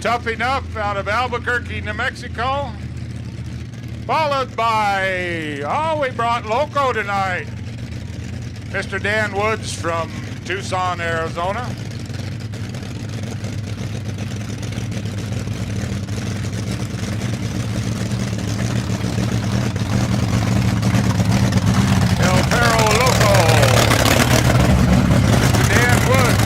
Tough Enough out of Albuquerque, New Mexico. Followed by, we brought Loco tonight. Mr. Dan Woods from Tucson, Arizona. El Perro Loco. Mr. Dan Woods.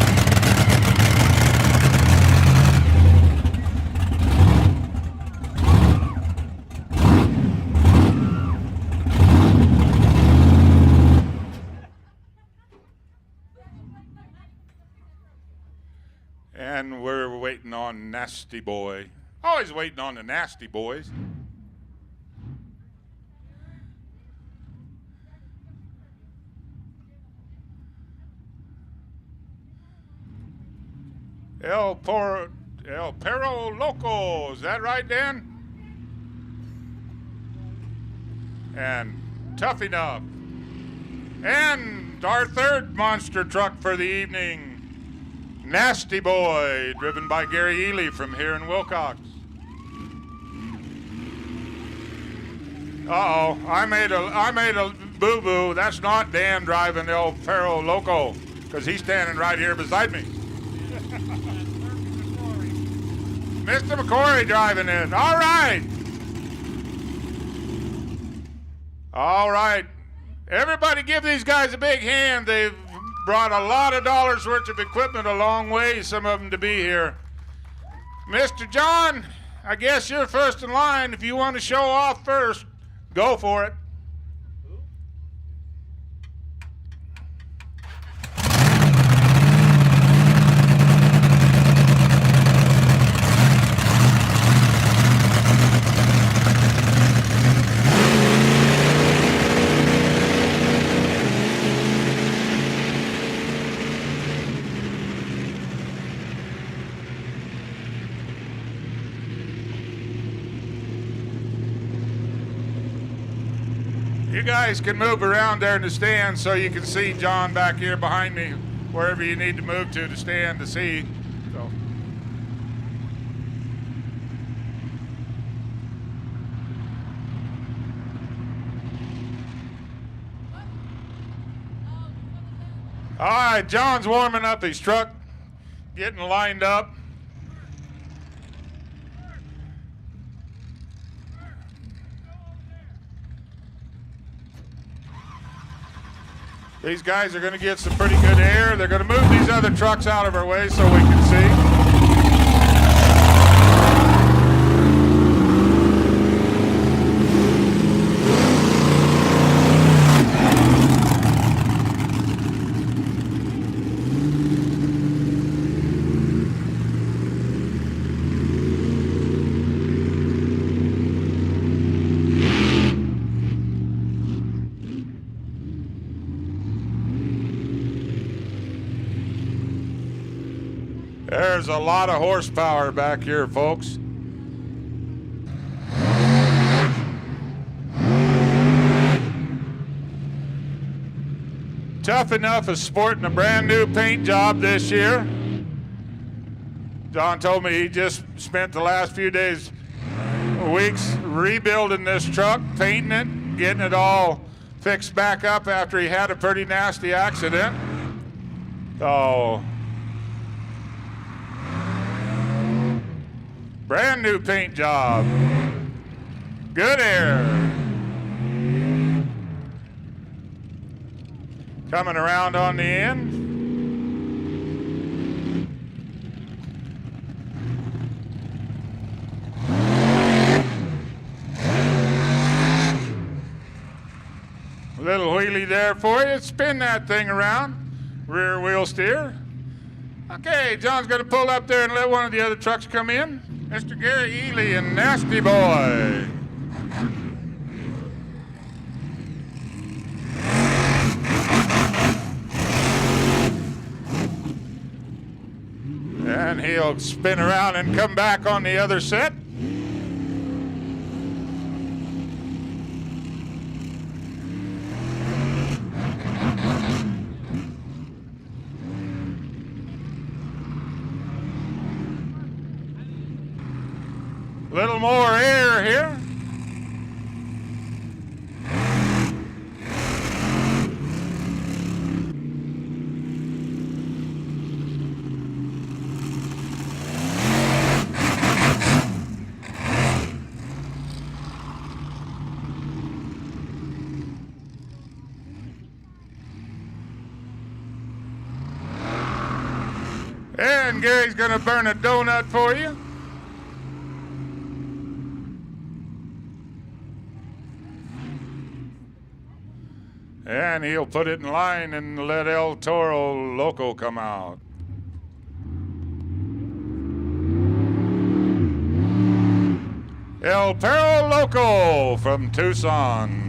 And we're waiting on Nasty Boy. Always waiting on the Nasty Boys. El Perro Loco. Is that right, Dan? And Tough Enough. And our third monster truck for the evening. Nasty Boy, driven by Gary Ely from here in Willcox. Uh-oh, I made a boo-boo. That's not Dan driving El Perro Loco, because he's standing right here beside me. Mr. McCory driving in. All right. All right. Everybody give these guys a big hand. They've brought a lot of dollars worth of equipment a long way, some of them to be here. Mr. John, I guess you're first in line. If you want to show off first, go for it. You guys can move around there in the stand so you can see John back here behind me, wherever you need to move to stand to see. So. All right, John's warming up his truck, getting lined up. These guys are going to get some pretty good air. They're going to move these other trucks out of our way so we can see. There's a lot of horsepower back here, folks. Tough Enough is sporting a brand new paint job this year. John told me he just spent the last few weeks rebuilding this truck, painting it, getting it all fixed back up after he had a pretty nasty accident. So, brand new paint job. Good air. Coming around on the end. A little wheelie there for you. Spin that thing around. Rear wheel steer. Okay, John's going to pull up there and let one of the other trucks come in. Mr. Gary Ely and Nasty Boy. And he'll spin around and come back on the other set. Little more air here. And Gary's gonna burn a donut for you. And he'll put it in line and let El Toro Loco come out. El Toro Loco from Tucson.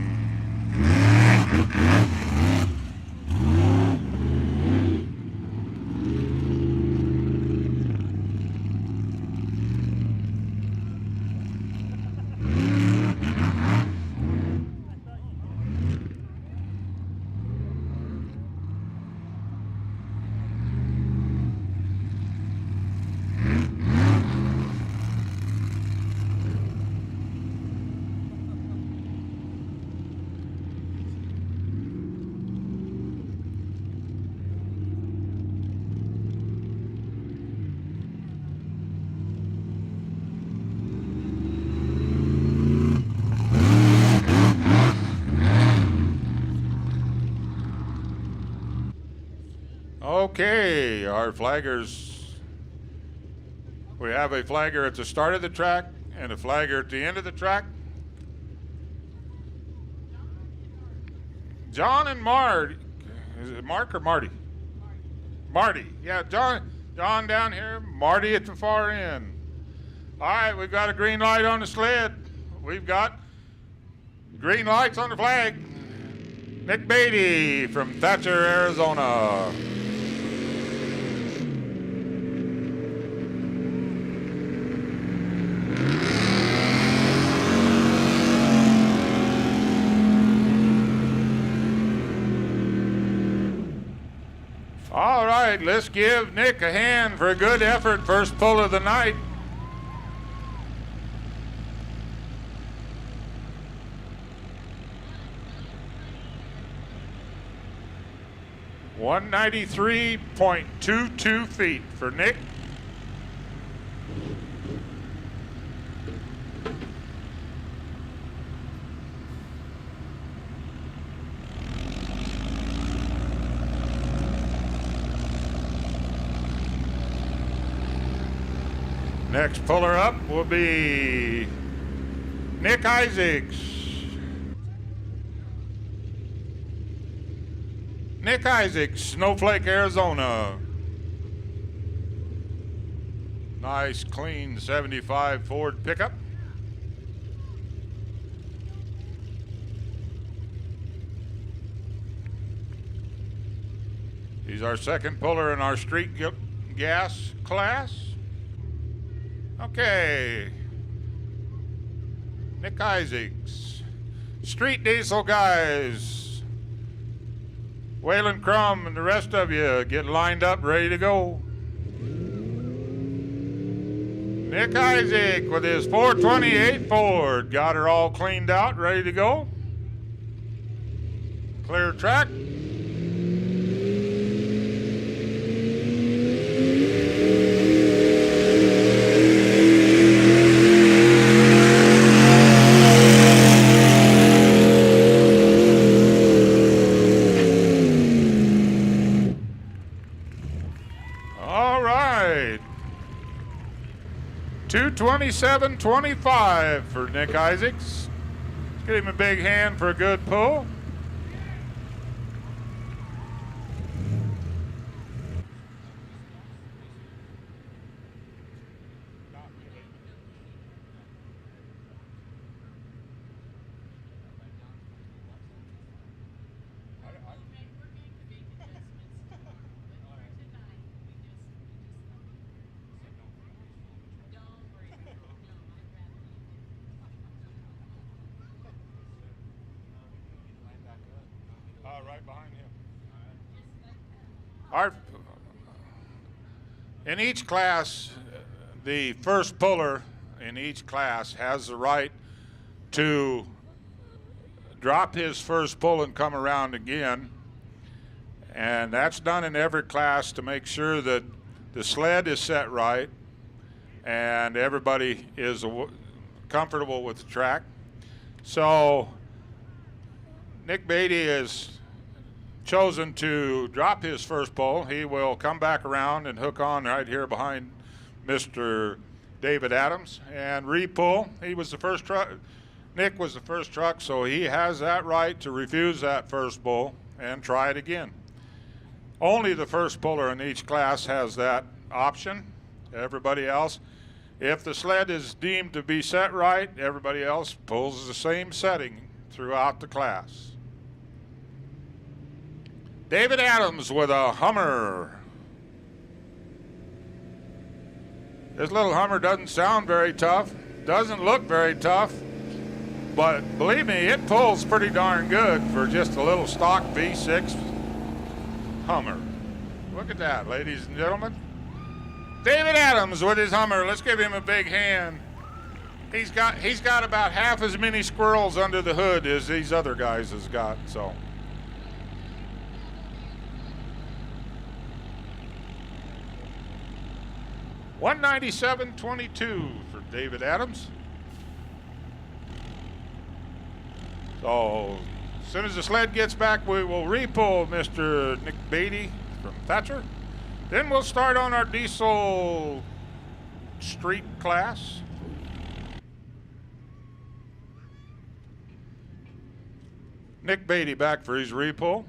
Okay, our flaggers. We have a flagger at the start of the track and a flagger at the end of the track. John and Marty. Is it Mark or Marty? Marty. Yeah, John down here, Marty at the far end. All right, we've got a green light on the sled. We've got green lights on the flag. Nick Beatty from Thatcher, Arizona. All right, let's give Nick a hand for a good effort. First pull of the night. $193.22 feet for Nick. Next puller up will be Nick Isaacs. Nick Isaacs, Snowflake, Arizona. Nice, clean 75 Ford pickup. He's our second puller in our street gas class. Okay, Nick Isaacs. Street diesel guys, Waylon Crum and the rest of you get lined up, ready to go. Nick Isaac with his 428 Ford, got her all cleaned out, ready to go. Clear track. All right, 227.25 for Nick Isaacs. Let's give him a big hand for a good pull. Right behind him. In each class, the first puller in each class has the right to drop his first pull and come around again. And that's done in every class to make sure that the sled is set right and everybody is comfortable with the track. So Nick Beatty has chosen to drop his first pull. He will come back around and hook on right here behind Mr. David Adams and re-pull. He was the first truck. Nick was the first truck, so he has that right to refuse that first pull and try it again. Only the first puller in each class has that option. Everybody else, if the sled is deemed to be set right, everybody else pulls the same setting throughout the class. David Adams with a Hummer. This little Hummer doesn't sound very tough, doesn't look very tough, but believe me, it pulls pretty darn good for just a little stock V6 Hummer. Look at that, ladies and gentlemen. David Adams with his Hummer. Let's give him a big hand. He's got about half as many squirrels under the hood as these other guys has got, so. $197.22 for David Adams. So as soon as the sled gets back, we will re-pull Mr. Nick Beatty from Thatcher. Then we'll start on our diesel street class. Nick Beatty back for his re-pull.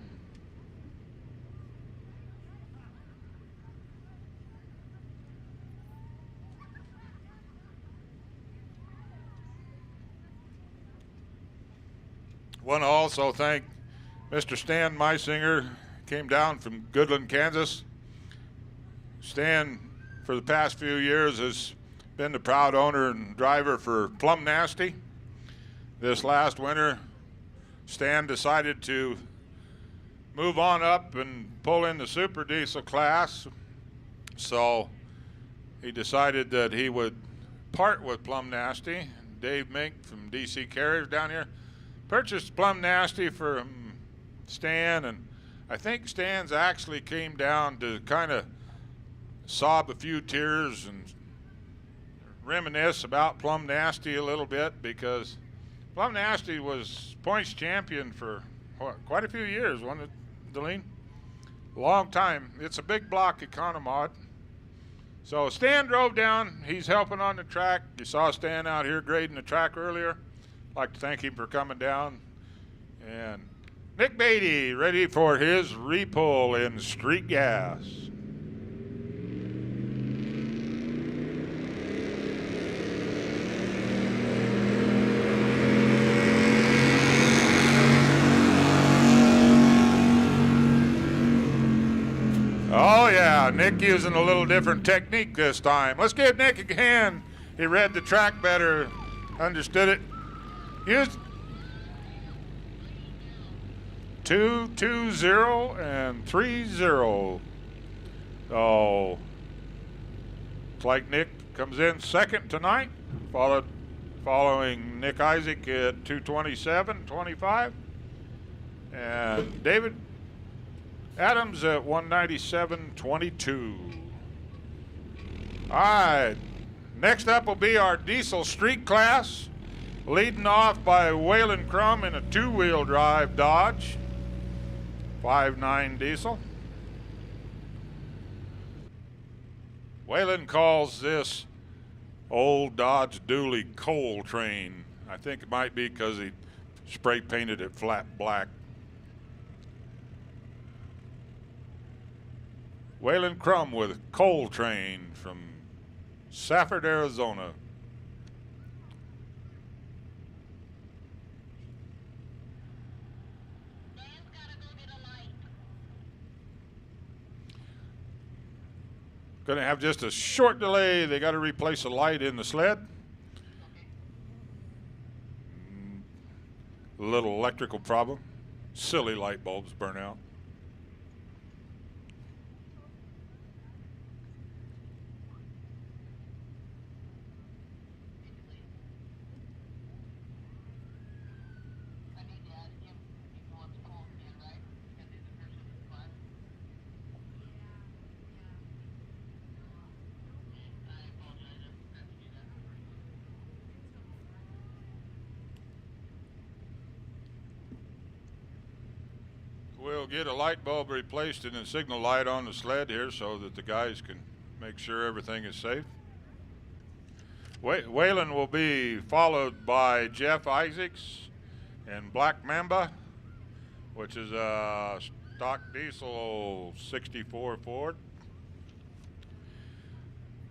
Want to also thank Mr. Stan Meisinger, came down from Goodland, Kansas. Stan, for the past few years, has been the proud owner and driver for Plum Nasty. This last winter, Stan decided to move on up and pull in the super diesel class. So he decided that he would part with Plum Nasty. Dave Mink from DC Carriers down here purchased Plum Nasty from Stan, and I think Stan's actually came down to kind of sob a few tears and reminisce about Plum Nasty a little bit, because Plum Nasty was points champion for quite a few years, wasn't it, Deline? Long time. It's a big block Economod. So Stan drove down. He's helping on the track. You saw Stan out here grading the track earlier. I'd like to thank him for coming down. And Nick Beatty ready for his re-pull in street gas. Oh yeah, Nick using a little different technique this time. Let's give Nick a hand. He read the track better, understood it. Use 2, 2, 0, and 3, 0. So it's like Nick comes in second tonight, following Nick Isaac at 227.25, and David Adams at 197.22. All right, next up will be our diesel street class, leading off by Waylon Crum in a two-wheel drive Dodge 5.9 diesel. Waylon calls this old Dodge Dually Coal Train. I think it might be because he spray painted it flat black. Waylon Crum with Coal Train from Safford, Arizona. Going to have just a short delay. They got to replace a light in the sled. A little electrical problem. Silly light bulbs burn out. get a light bulb replaced and a signal light on the sled here so that the guys can make sure everything is safe. Waylon will be followed by Jeff Isaacs and Black Mamba, which is a stock diesel 64 Ford.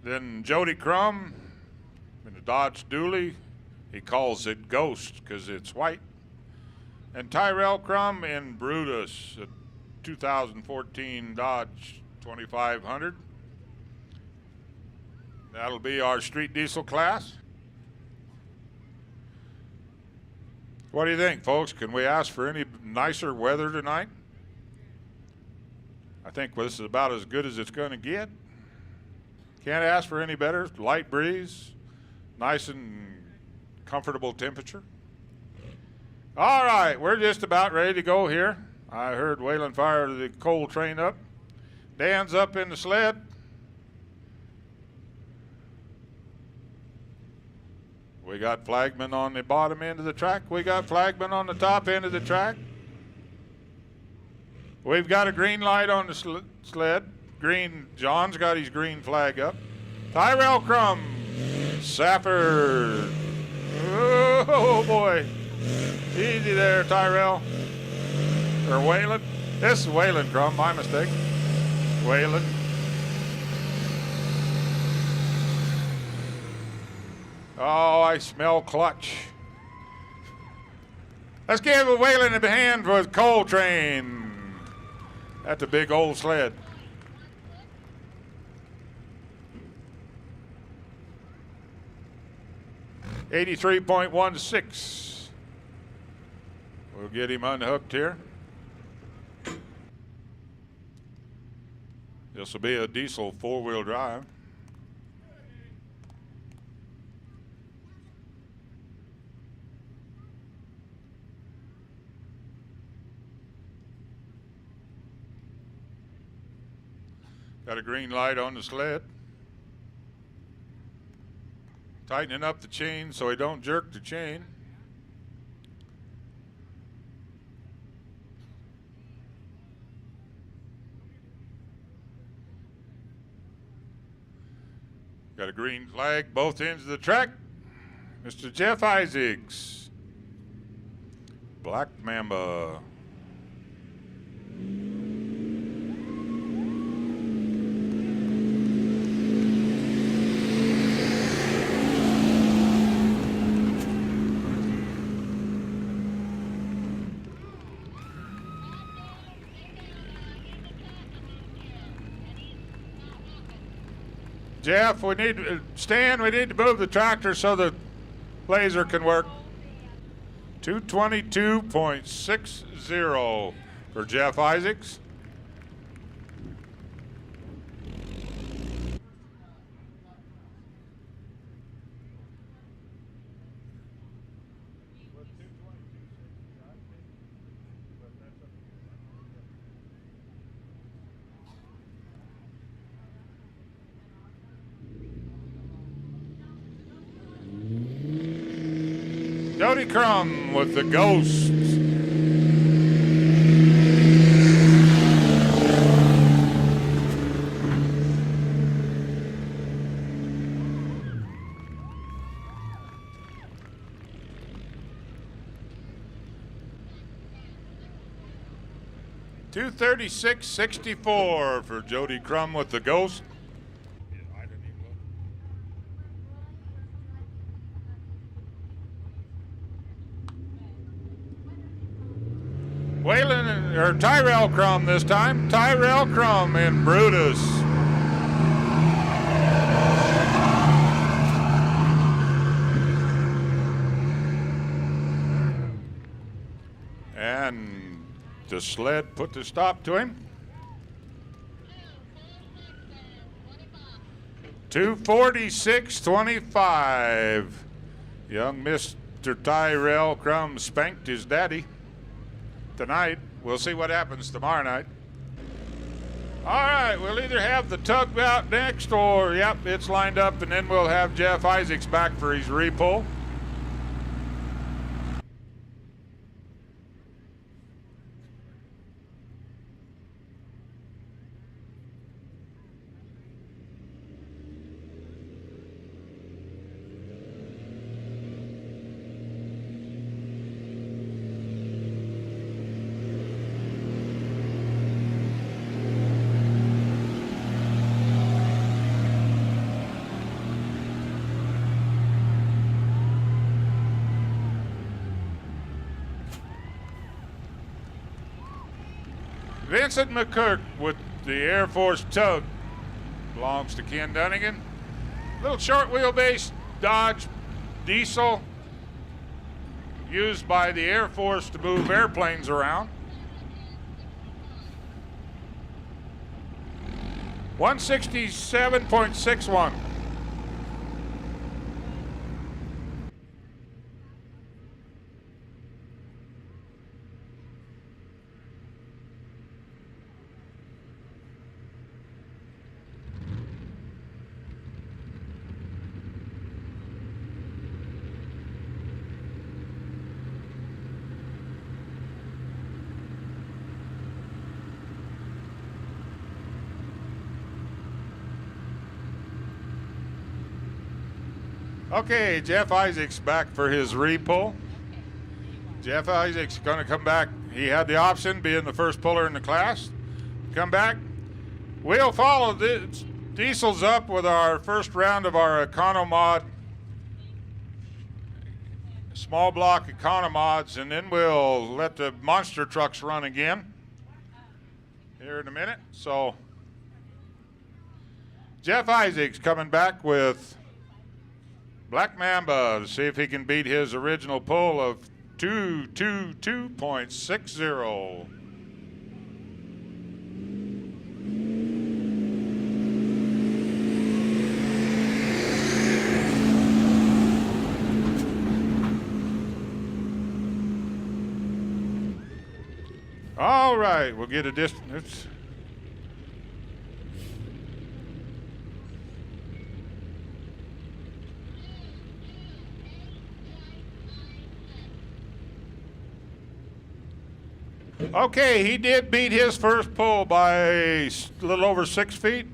Then Jody Crum in the Dodge Dually. He calls it Ghost because it's white. And Tyrell Crum in Brutus, a 2014 Dodge 2500. That'll be our street diesel class. What do you think, folks? Can we ask for any nicer weather tonight? I think this is about as good as it's going to get. Can't ask for any better. Light breeze, nice and comfortable temperature. All right, we're just about ready to go here. I heard Waylon fire the coal train up. Dan's up in the sled. We got flagmen on the bottom end of the track. We got flagmen on the top end of the track. We've got a green light on the sled. Green, John's got his green flag up. Tyrell Crum, Safford. Oh boy. Easy there, Tyrell. Or Waylon. This is Waylon Crum, my mistake. Waylon. Oh, I smell clutch. Let's give Waylon a hand with Coal Train. That's a big old sled. $83.16. We'll get him unhooked here. This will be a diesel four-wheel drive. Got a green light on the sled. Tightening up the chain so he don't jerk the chain. Got a green flag both ends of the track. Mr. Jeff Isaacs. Black Mamba. Jeff, Stan, we need to move the tractor so the laser can work. 222.60 for Jeff Isaacs. Jody Crum with the Ghost. $236.64 for Jody Crum with the Ghost. Waylon, or Tyrell Crum this time. Tyrell Crum in Brutus. And the sled put the stop to him. 246.25. Young Mr. Tyrell Crum spanked his daddy tonight. We'll see what happens tomorrow night. All right, we'll either have the tugboat next or, yep, it's lined up, and then we'll have Jeff Isaacs back for his repull. Vincent McCurk with the Air Force Tug. Belongs to Ken Dunnigan. Little short wheelbase Dodge diesel used by the Air Force to move airplanes around. 167.61. Okay, Jeff Isaac's back for his repull. Jeff Isaac's going to come back. He had the option, being the first puller in the class. Come back. We'll follow the diesels up with our first round of our Economod, small block Economods, and then we'll let the monster trucks run again here in a minute. So Jeff Isaac's coming back with Black Mamba to see if he can beat his original pull of 222.60. All right, we'll get a distance. Okay, he did beat his first pull by a little over 6 feet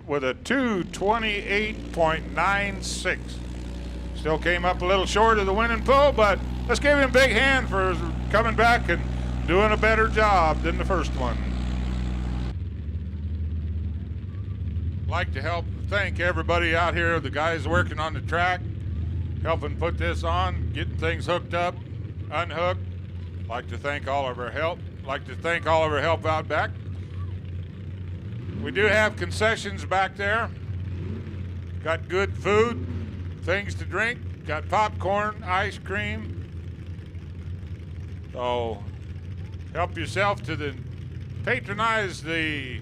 with a 228.96. Still came up a little short of the winning pull, but let's give him a big hand for coming back and doing a better job than the first one. Like to thank everybody out here, the guys working on the track, helping put this on, getting things hooked up, unhooked. Like to thank all of our help. Like to thank all of our help out back. We do have concessions back there. Got good food, things to drink, got popcorn, ice cream. So help yourself to patronize the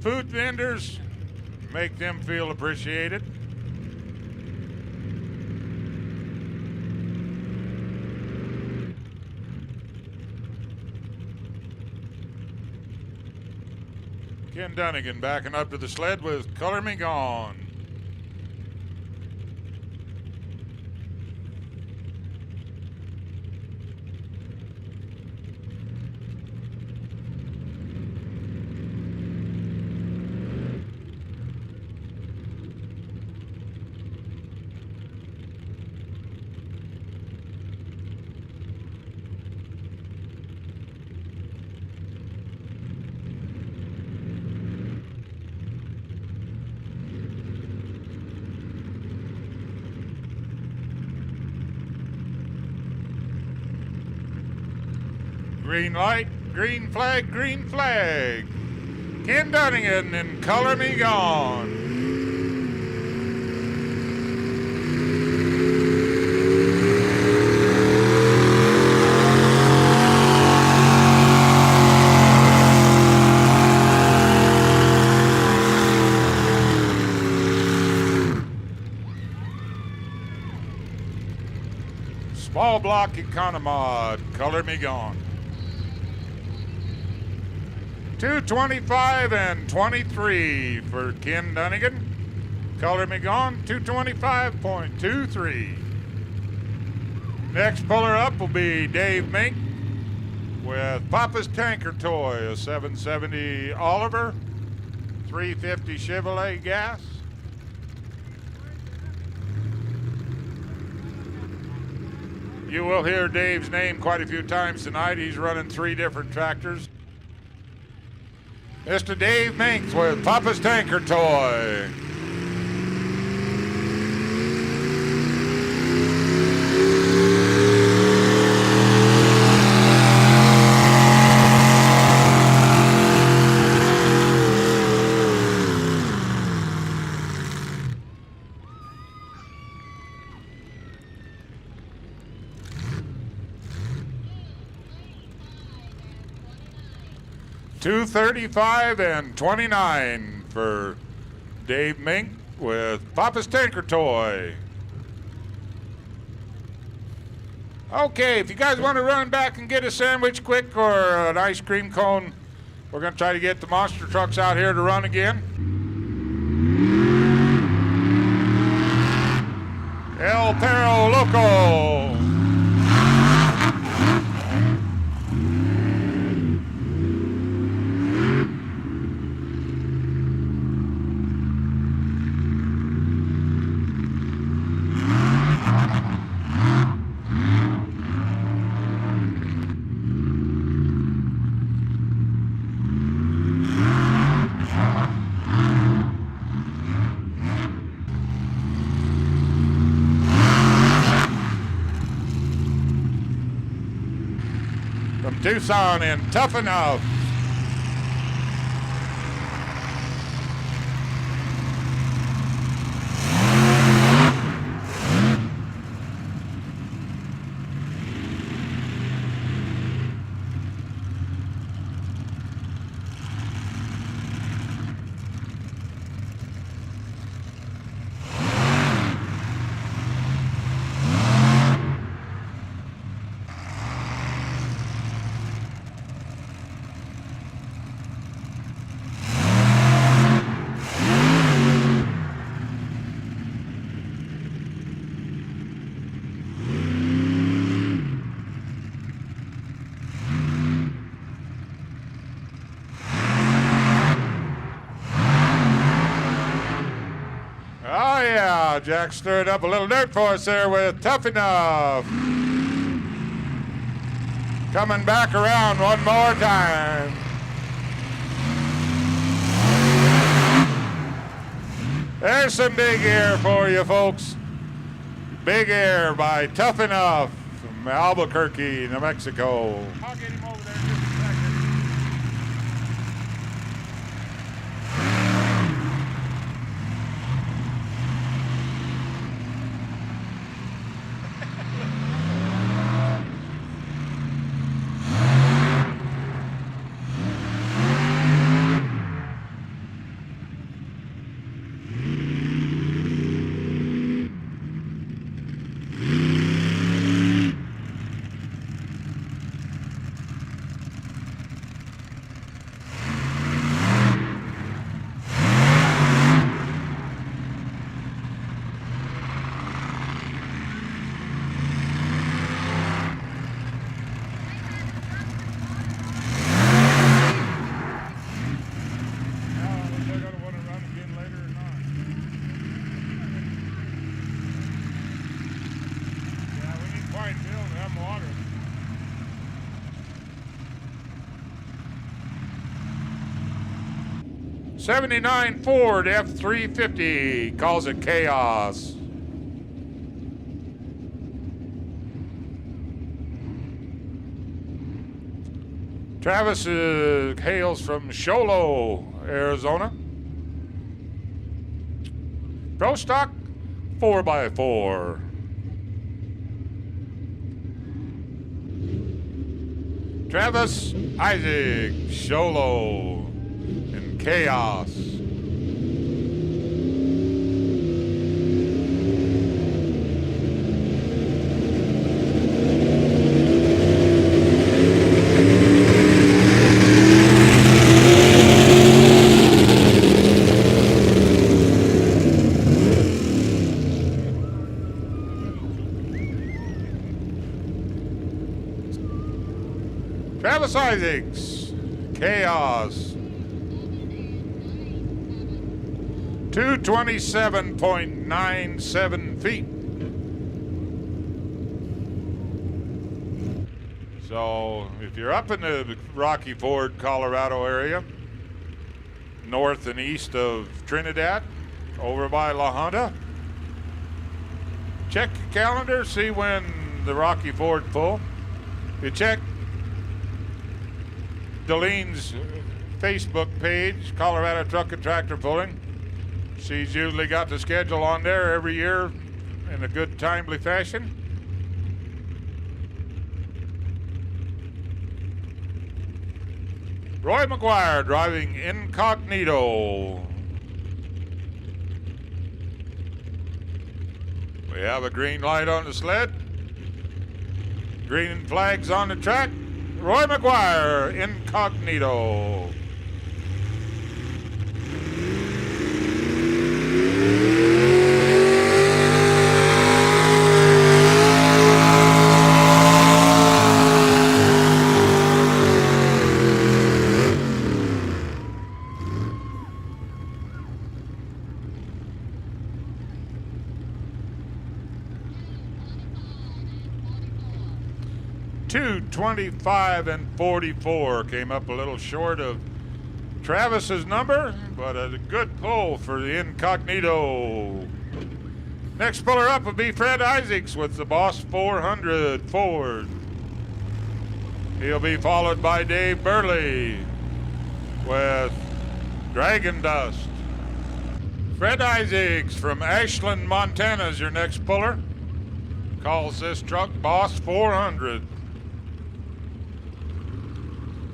food vendors, make them feel appreciated. Ken Dunnigan backing up to the sled with Color Me Gone. Green light, green flag, green flag. Ken Dunnigan and Color Me Gone. Small block Economod, Color Me Gone. 225 and 23 for Ken Dunnigan. Color Me Gone, 225.23. Next puller up will be Dave Mink with Papa's Tanker Toy, a 770 Oliver, 350 Chevrolet gas. You will hear Dave's name quite a few times tonight. He's running 3 different tractors. Mr. Dave Minks with Papa's Tanker Toy. 2:35 and 29 for Dave Mink with Papa's Tanker Toy. Okay, if you guys want to run back and get a sandwich quick or an ice cream cone, we're going to try to get the monster trucks out here to run again. El Perro Loco. From Tucson and Tough Enough. Oh yeah, Jack stirred up a little dirt for us there with Tough Enough. Coming back around one more time. There's some big air for you folks. Big Air by Tough Enough from Albuquerque, New Mexico. I'll get him over there in just a second. '79 Ford F-350 calls it Chaos. Travis hails from Sholo, Arizona. Pro stock 4x4. Travis Isaac Sholo in Chaos. Travis Isaacs, Chaos. 227.97 feet. So if you're up in the Rocky Ford, Colorado area, north and east of Trinidad, over by La Junta, check your calendar, see when the Rocky Ford full. You check Delene's Facebook page, Colorado Truck and Tractor Pulling. She's usually got the schedule on there every year in a good, timely fashion. Roy McGuire driving incognito. We have a green light on the sled. Green flags on the track. Roy McGuire, incognito. .225 and 44 came up a little short of Travis's number, but a good pull for the incognito. Next puller up will be Fred Isaacs with the Boss 400 Ford. He'll be followed by Dave Burley with Dragon Dust. Fred Isaacs from Ashland, Montana is your next puller. Calls this truck Boss 400.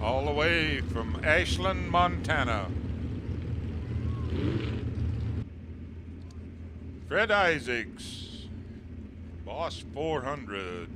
All the way from Ashland, Montana. Fred Isaacs, Boss 400.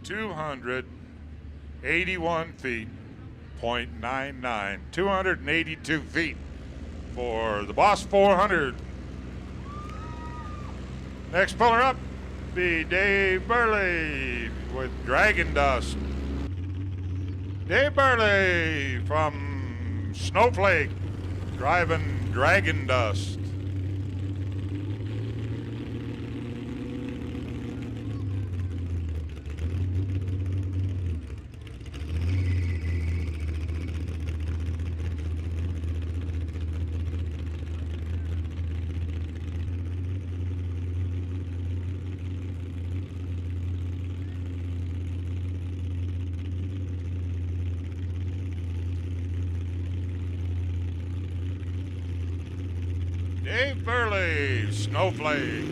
.281 feet, 0.99, 282 feet for the Boss 400. Next puller up be Dave Burley with Dragon Dust. Dave Burley from Snowflake driving Dragon Dust. Dave Burley, Snowflake,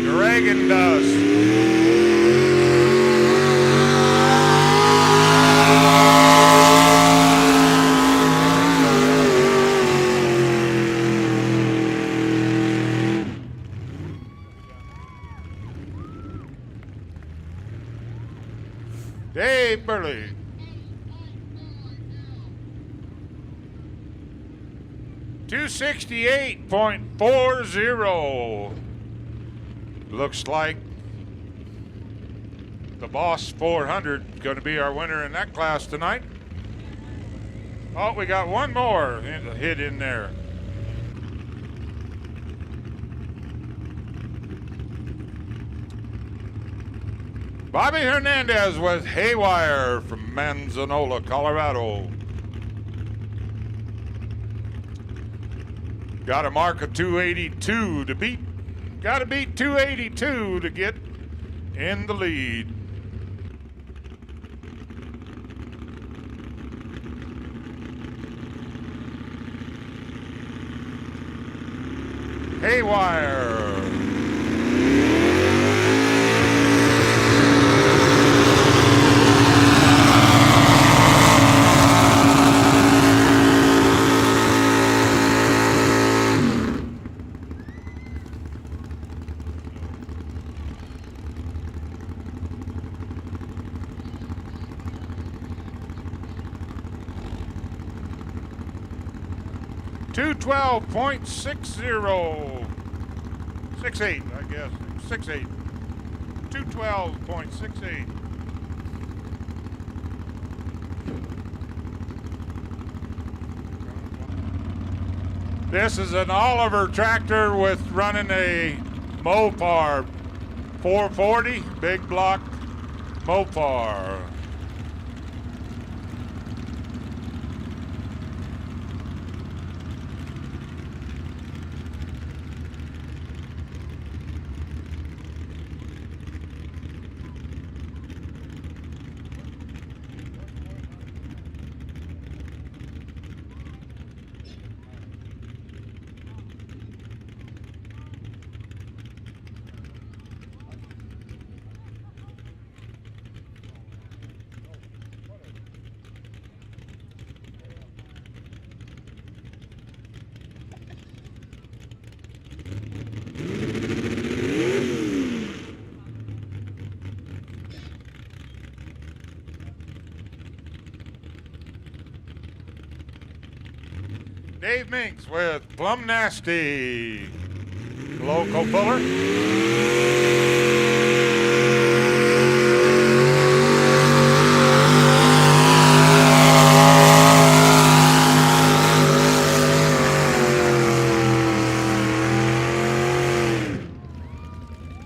Dragon Dust. Dave Burley. .268.40. Looks like the Boss 400 is going to be our winner in that class tonight. Oh, we got one more hit in there. Bobby Hernandez with Haywire from Manzanola, Colorado. Got a mark of 282 to beat. Got to beat 282 to get in the lead. Haywire. .212.60. 68, I guess. 68. 212.68. This is an Oliver tractor with running a Mopar 440, big block, Mopar. Dave Minks with Plum Nasty, local puller.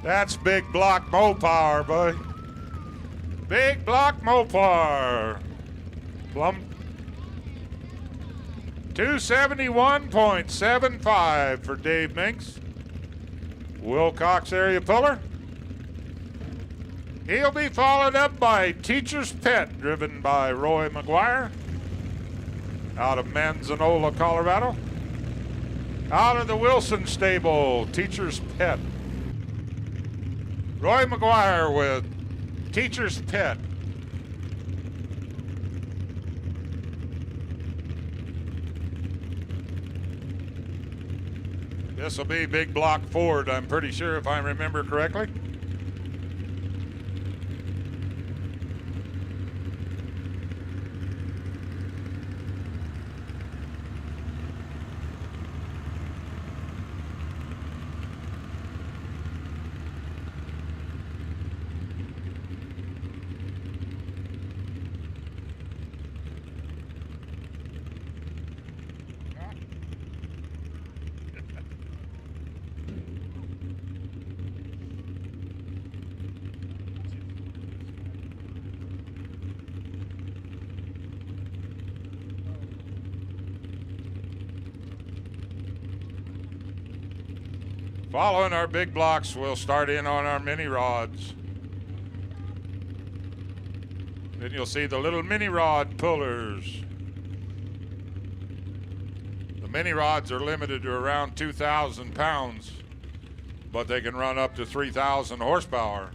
That's big block Mopar, boy. Big block Mopar. Plum 271.75 for Dave Minks. Willcox area puller. He'll be followed up by Teacher's Pet, driven by Roy McGuire out of Manzanola, Colorado. Out of the Wilson stable, Teacher's Pet. Roy McGuire with Teacher's Pet. This will be big block Ford, I'm pretty sure, if I remember correctly. Following our big blocks, we'll start in on our mini rods. Then you'll see the little mini rod pullers. The mini rods are limited to around 2,000 pounds, but they can run up to 3,000 horsepower.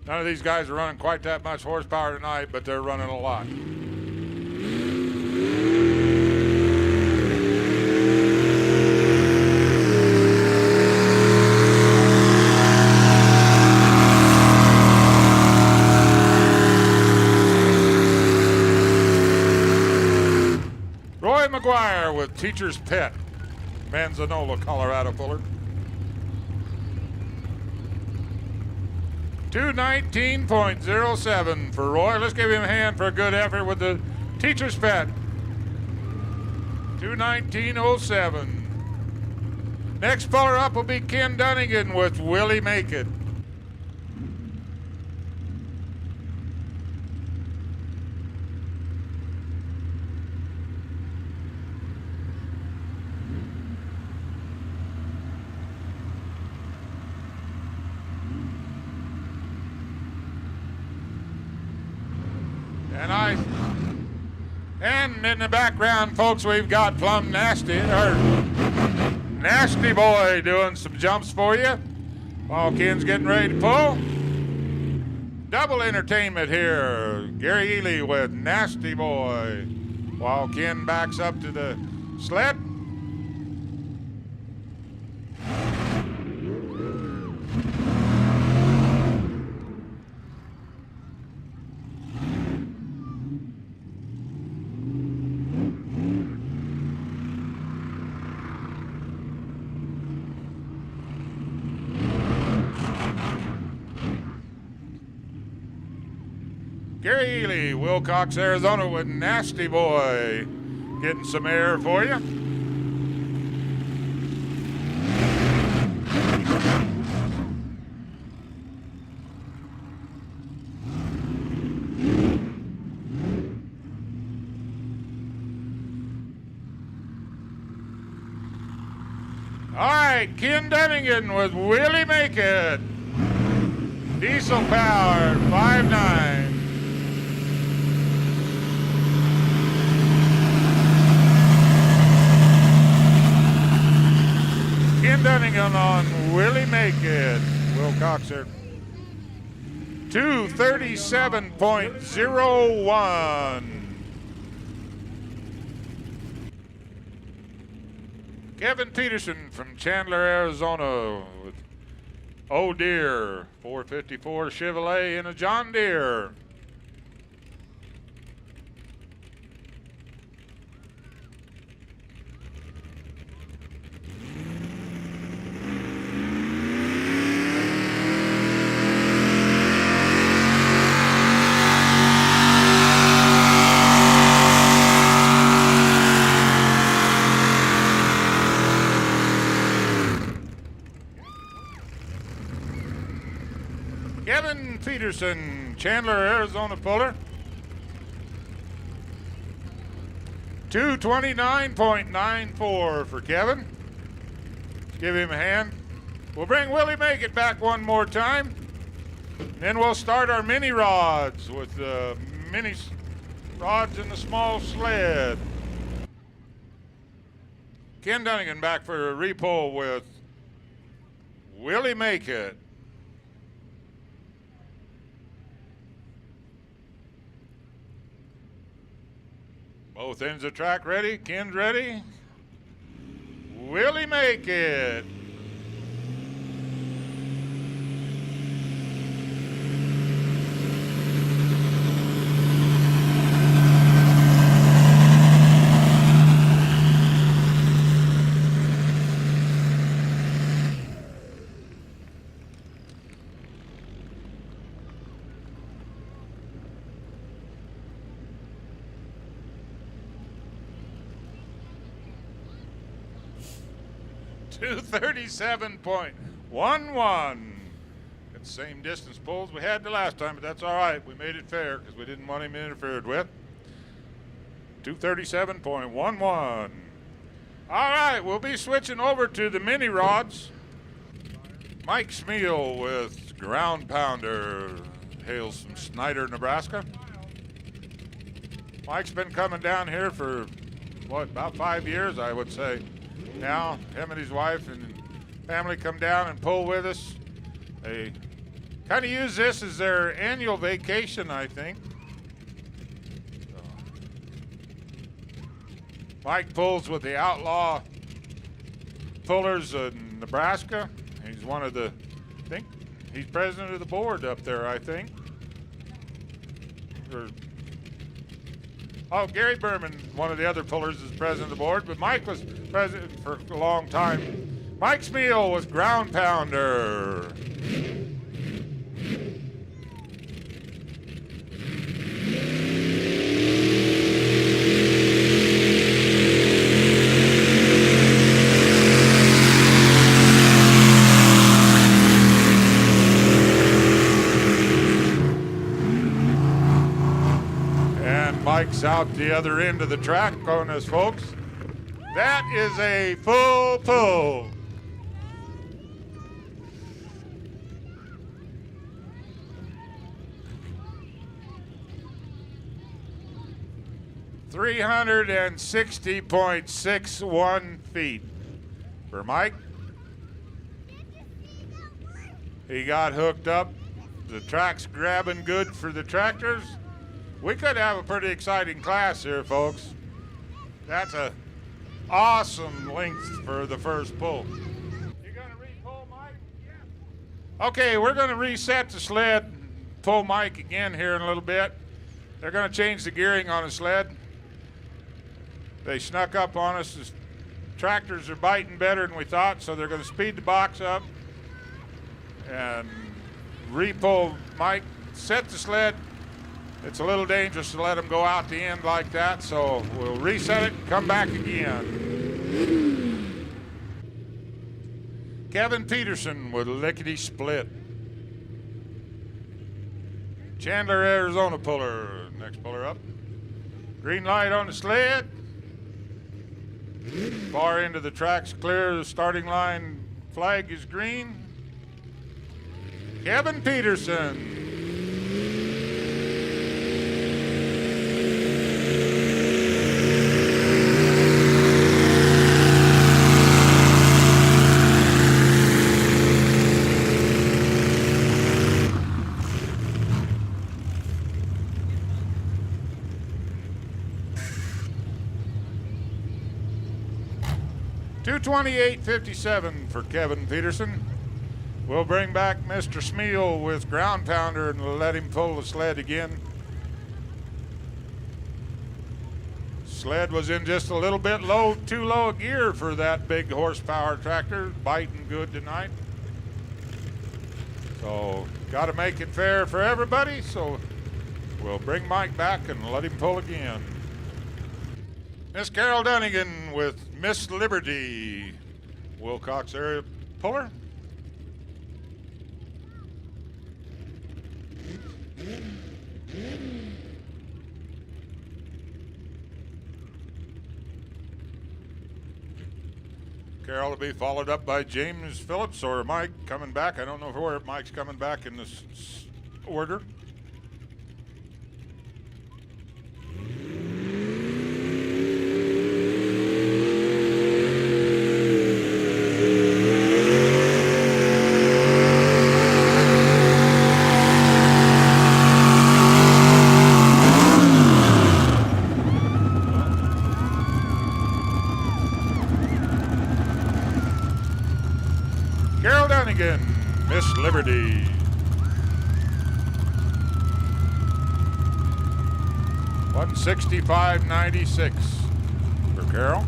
None of these guys are running quite that much horsepower tonight, but they're running a lot. Roy McGuire with Teacher's Pet, Manzanola, Colorado puller. 219.07 for Roy. Let's give him a hand for a good effort with the Teacher's Pet. 219.07. Next puller up will be Ken Dunnigan with Willie Make It. And in the background, folks, we've got Plum Nasty, or Nasty Boy, doing some jumps for you while Ken's getting ready to pull. Double entertainment here. Gary Ely with Nasty Boy while Ken backs up to the sled. Gary Ely, Willcox, Arizona with Nasty Boy. Getting some air for you. right, Ken Dunnigan with Willie Make It. Diesel powered, 5.9. Ken Dunnigan on Willie Make It. Willcox here. 2:37.01. Kevin Peterson from Chandler, Arizona with Oh Dear, 454 Chevrolet and a John Deere. Kevin Peterson, Chandler, Arizona puller. 2:29.94 for Kevin. Give him a hand. We'll bring Willie Make It back one more time. Then we'll start our mini rods with the mini rods and the small sled. Ken Dunnigan back for a repull with Willie Make It. Both ends of the track ready. Ken's ready. Willie Make It. .237.11. It's the same distance pulls we had the last time, but that's all right. We made it fair because we didn't want him interfered with. 237.11. All right, we'll be switching over to the mini rods. Mike Smeal with Ground Pounder hails from Snyder, Nebraska. Mike's been coming down here for, about 5 years, I would say. Now, him and his wife and family come down and pull with us. They kind of use this as their annual vacation, I think. So, Mike pulls with the Outlaw Pullers in Nebraska. He's one of the, I think, he's president of the board up there, I think. Gary Berman, one of the other pullers, is president of the board, but Mike was president for a long time. Mike Smeal with Ground Pounder. Mike's out the other end of the track on us, folks. That is a full pull. .360.61 feet for Mike. He got hooked up. The track's grabbing good for the tractors. We could have a pretty exciting class here, folks. That's a awesome length for the first pull. You gonna re-pull Mike? Yeah. Okay, we're gonna reset the sled and pull Mike again here in a little bit. They're gonna change the gearing on the sled. They snuck up on us. The tractors are biting better than we thought, so they're gonna speed the box up and re-pull Mike, set the sled. It's a little dangerous to let them go out the end like that, so we'll reset it and come back again. Kevin Peterson with Lickety Split. Chandler, Arizona puller. Next puller up. Green light on the sled. Far end of the track's clear. The starting line flag is green. Kevin Peterson. $228.57 for Kevin Peterson. We'll bring back Mr. Smeal with ground pounder and let him pull the sled again. Sled was in just a little bit too low a gear for that big horsepower tractor. Biting good tonight. So got to make it fair for everybody. So we'll bring Mike back and let him pull again. Miss Carol Dunnigan with Miss Liberty, Willcox area puller. Carol will be followed up by James Phillips or Mike coming back. I don't know where Mike's coming back in this order. Carol Dunnigan, Miss Liberty. $165.96 for Carol.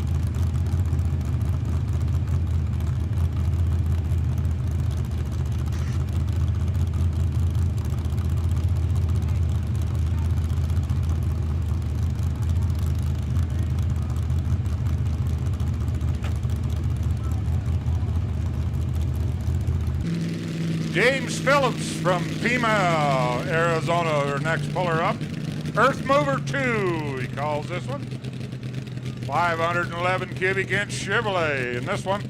James Phillips from Pima, Arizona, our next puller up. Earth Mover 2, he calls this one. 511 cubic inch Chevrolet in this one.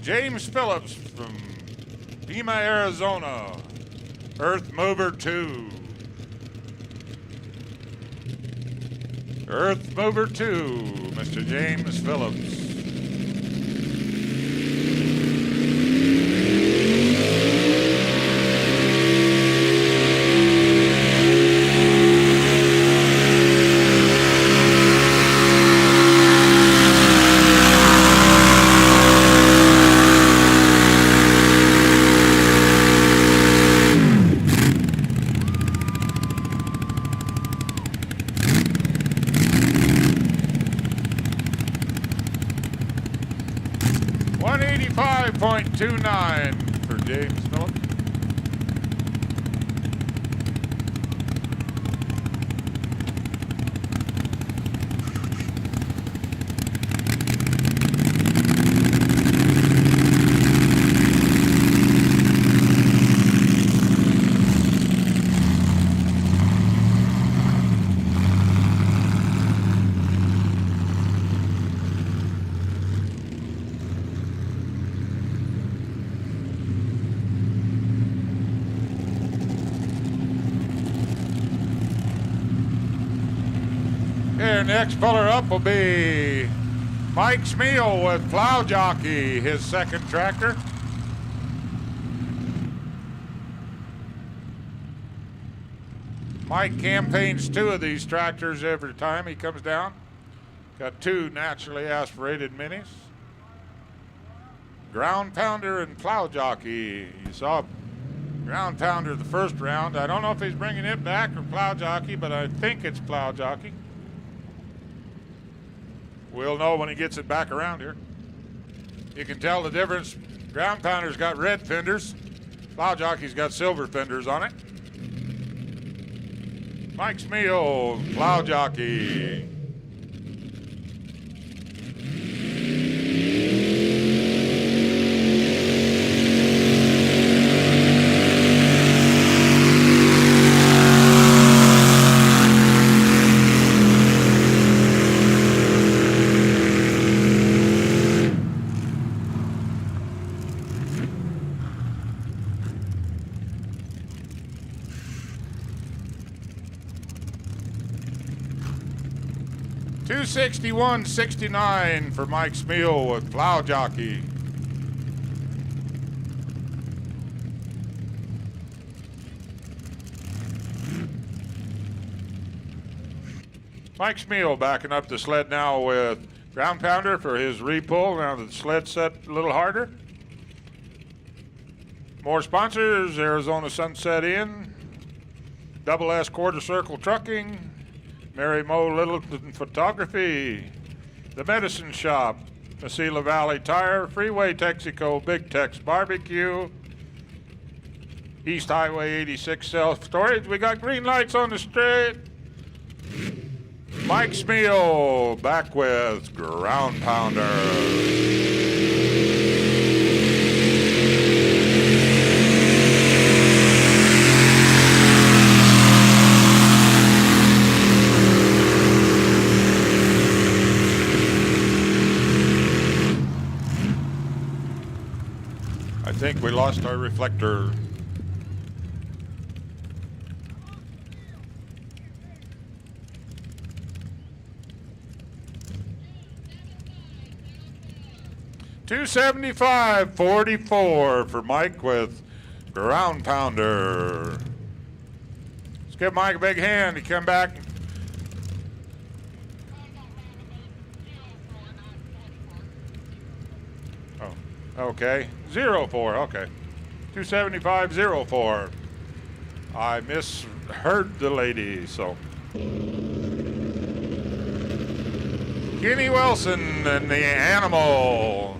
James Phillips from Pima, Arizona. Earth Mover 2. Earth Mover 2, Mr. James Phillips. $185.29 for James Phillips. Here, next puller up will be Mike Smeal with Plow Jockey, his second tractor. Mike campaigns two of these tractors every time he comes down. Got two naturally aspirated minis. Ground Pounder and Plow Jockey. You saw Ground Pounder the first round. I don't know if he's bringing it back or Plow Jockey, but I think it's Plow Jockey. We'll know when he gets it back around here. You can tell the difference. Ground Pounder's got red fenders. Plow jockey's got silver fenders on it. Mike Smeal, plow jockey. $261.69 for Mike Smeal with plow jockey. Mike Smeal backing up the sled now with ground pounder for his repull. Now the sled's set a little harder. More sponsors: Arizona Sunset Inn, Double S Quarter Circle Trucking, Mary Mo Littleton Photography, The Medicine Shop, Mesilla Valley Tire, Freeway Texaco, Big Tex Barbecue, East Highway 86 Self-Storage. We got green lights on the street. Mike Smeal back with ground pounder. I think we lost our reflector. $275.44 for Mike with ground pounder. Let's give Mike a big hand. He come back. Oh, okay. 04, okay. 275.04. I misheard the lady, so. Kenny Wilson and the Animal.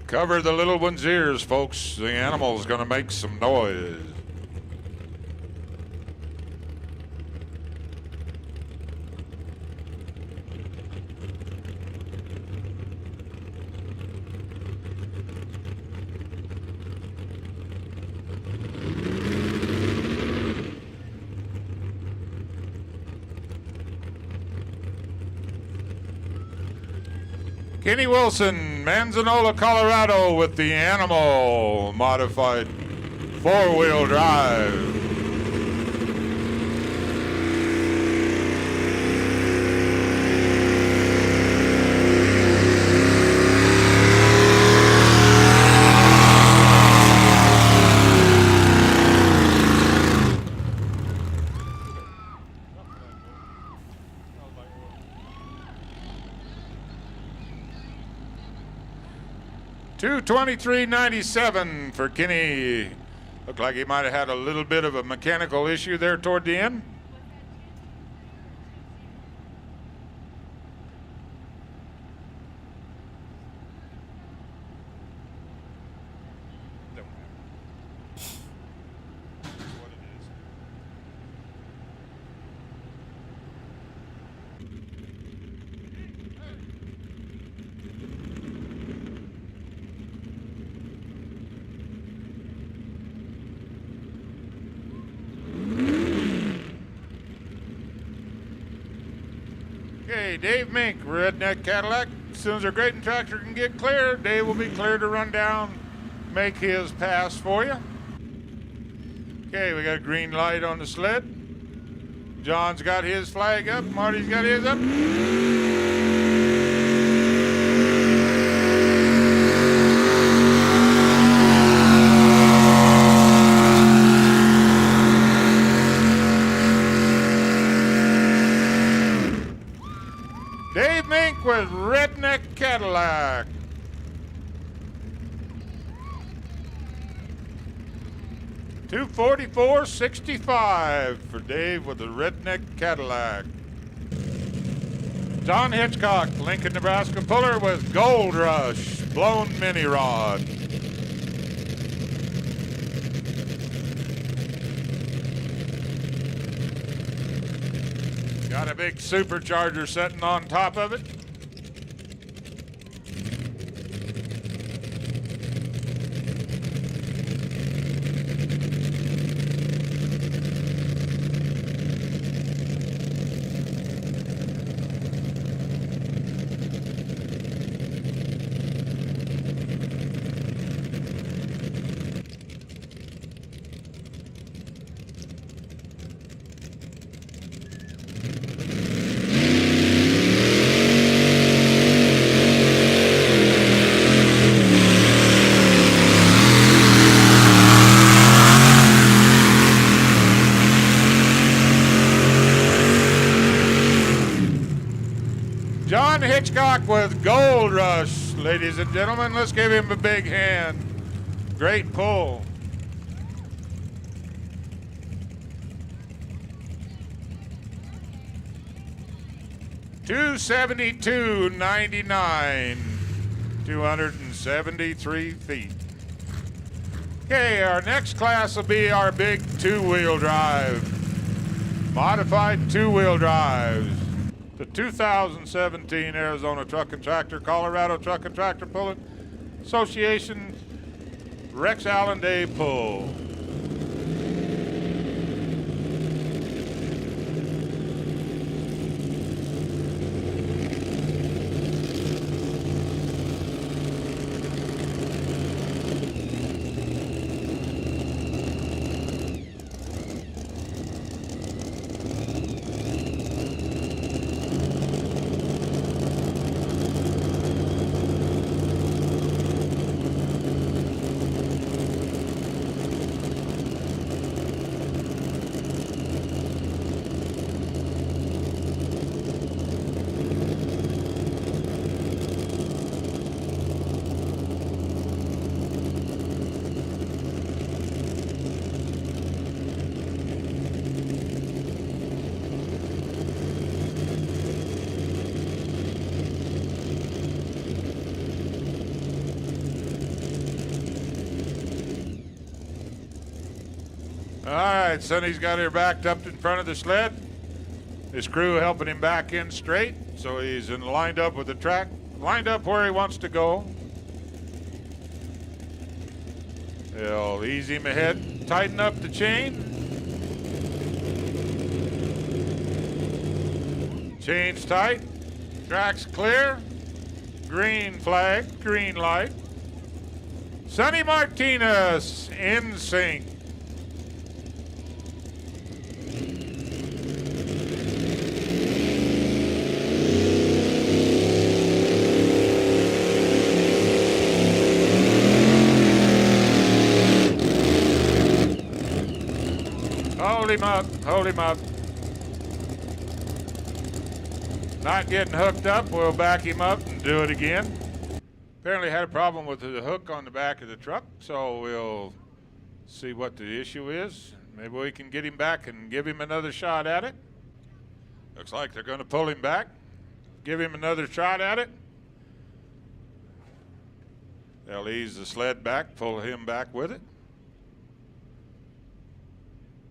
Cover the little one's ears, folks. The Animal's gonna make some noise. Kenny Wilson, Manzanola, Colorado with the Animal modified four-wheel drive. $223.97 for Kenny. Looked like he might have had a little bit of a mechanical issue there toward the end. Okay, Dave Mink, Redneck Cadillac. As soon as our grading tractor can get clear, Dave will be clear to run down, make his pass for you. Okay, we got a green light on the sled. John's got his flag up. Marty's got his up. Dave Mink with Redneck Cadillac. $244.65 for Dave with the Redneck Cadillac. John Hitchcock, Lincoln, Nebraska puller with Gold Rush blown mini rod. Got a big supercharger sitting on top of it. John Hitchcock with Gold Rush, ladies and gentlemen. Let's give him a big hand. Great pull. $272.99, 273 feet. Okay, our next class will be our big two-wheel drive, modified two-wheel drives. The 2017 Arizona Truck and Tractor, Colorado Truck and Tractor Pulling Association Rex Allen Day Pull. All right, Sonny's got her backed up in front of the sled. His crew helping him back in straight, so he's lined up with the track, lined up where he wants to go. They'll ease him ahead, tighten up the chain. Chain's tight, track's clear, green flag, green light. Sonny Martinez in sync. Hold him up, hold him up. Not getting hooked up, we'll back him up and do it again. Apparently had a problem with the hook on the back of the truck, so we'll see what the issue is. Maybe we can get him back and give him another shot at it. Looks like they're gonna pull him back. Give him another shot at it. They'll ease the sled back, pull him back with it.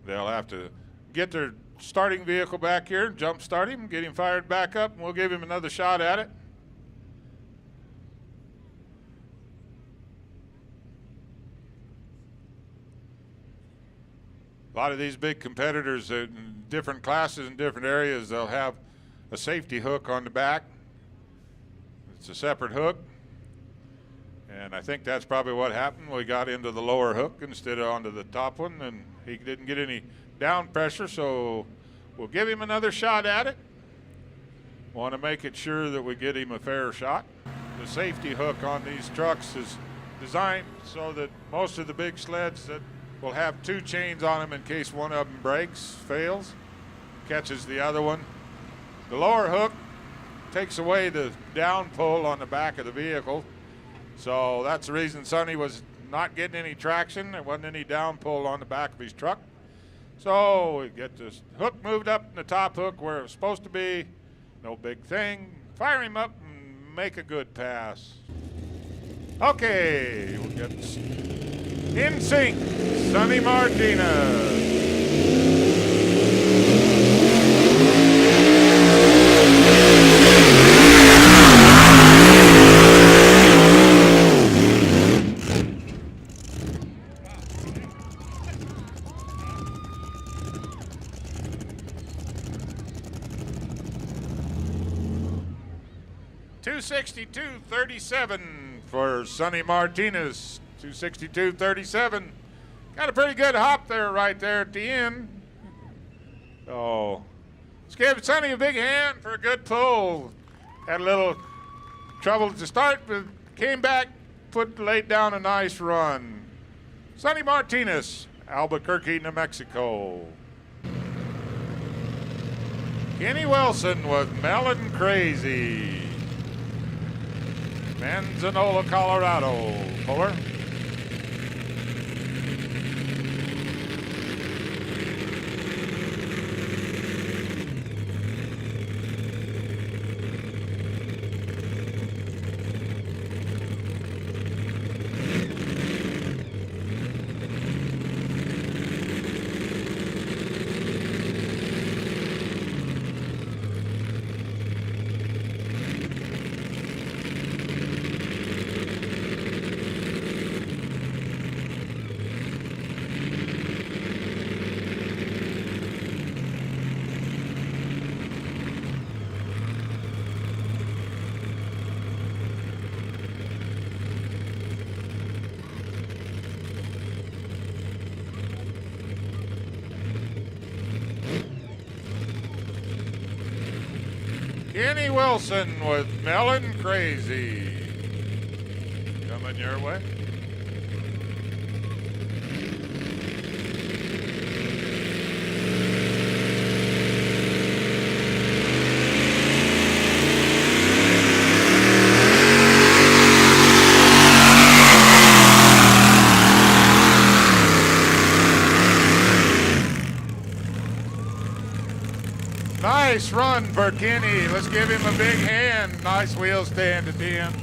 They'll have to get their starting vehicle back here, jump start him, get him fired back up, and we'll give him another shot at it. A lot of these big competitors in different classes in different areas, they'll have a safety hook on the back. It's a separate hook. And I think that's probably what happened. We got into the lower hook instead of onto the top one, and he didn't get any down pressure, so We'll give him another shot at it. Want to make it sure that we get him a fair shot. The safety hook on these trucks is designed so that most of the big sleds that will have two chains on them in case one of them breaks, fails, catches the other one. The lower hook takes away the down pull on the back of the vehicle. So that's the reason Sonny was not getting any traction. There wasn't any down pull on the back of his truck. So we get this hook moved up in the top hook where it was supposed to be. No big thing. Fire him up and make a good pass. Okay, we'll get in sync, Sonny Martinez. $262.37 for Sonny Martinez. $262.37. Got a pretty good hop there, right there at the end. Oh, let's give Sonny a big hand for a good pull. Had a little trouble to start, but came back, laid down a nice run. Sonny Martinez, Albuquerque, New Mexico. Kenny Wilson with Melon Crazy. Manzanola, Colorado. Fuller. Kenny Wilson with Melon Crazy. Coming your way. Nice run for Kenny. Let's give him a big hand. Nice wheel stand at the end.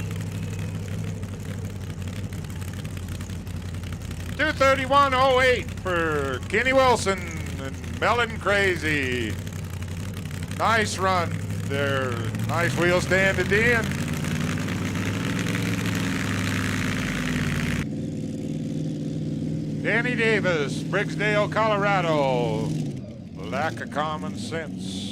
231.08 for Kenny Wilson and Melon Crazy. Nice run there. Nice wheel stand at the end. Danny Davis, Briggsdale, Colorado. Lack of common sense.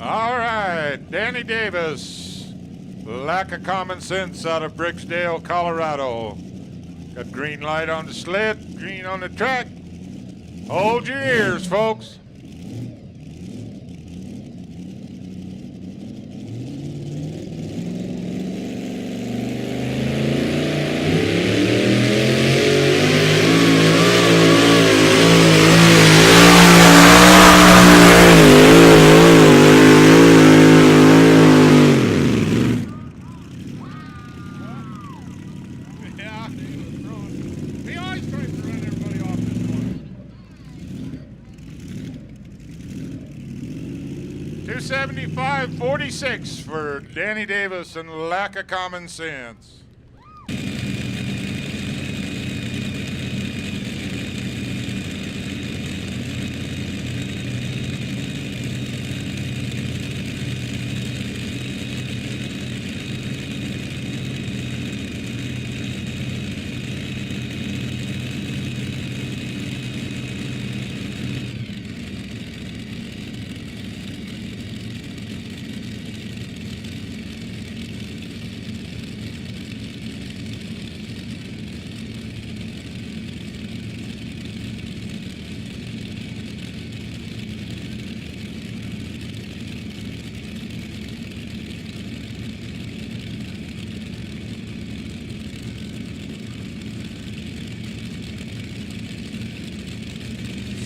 All right, Danny Davis, Lack of Common Sense out of Briggsdale, Colorado. Got green light on the sled, green on the track. Hold your ears, folks. lap. He was throwing. He always tries to run everybody off this course. 275.46 for Danny Davis and lack of common sense.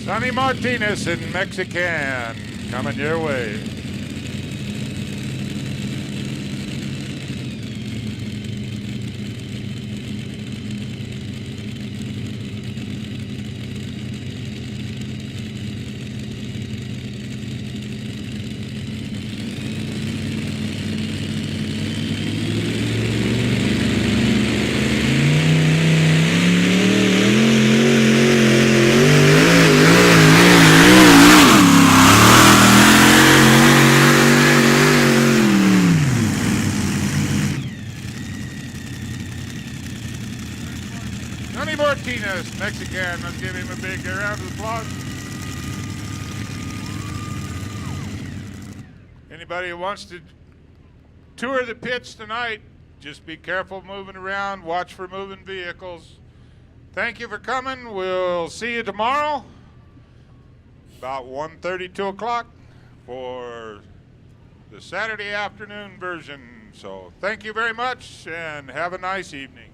Sonny Martinez in Mexican coming your way. Sonny Martinez, Mexican. Let's give him a big round of applause. Anybody who wants to tour the pits tonight, just be careful moving around. Watch for moving vehicles. Thank you for coming. We'll see you tomorrow about 1:30, 2 o'clock for the Saturday afternoon version. So thank you very much and have a nice evening.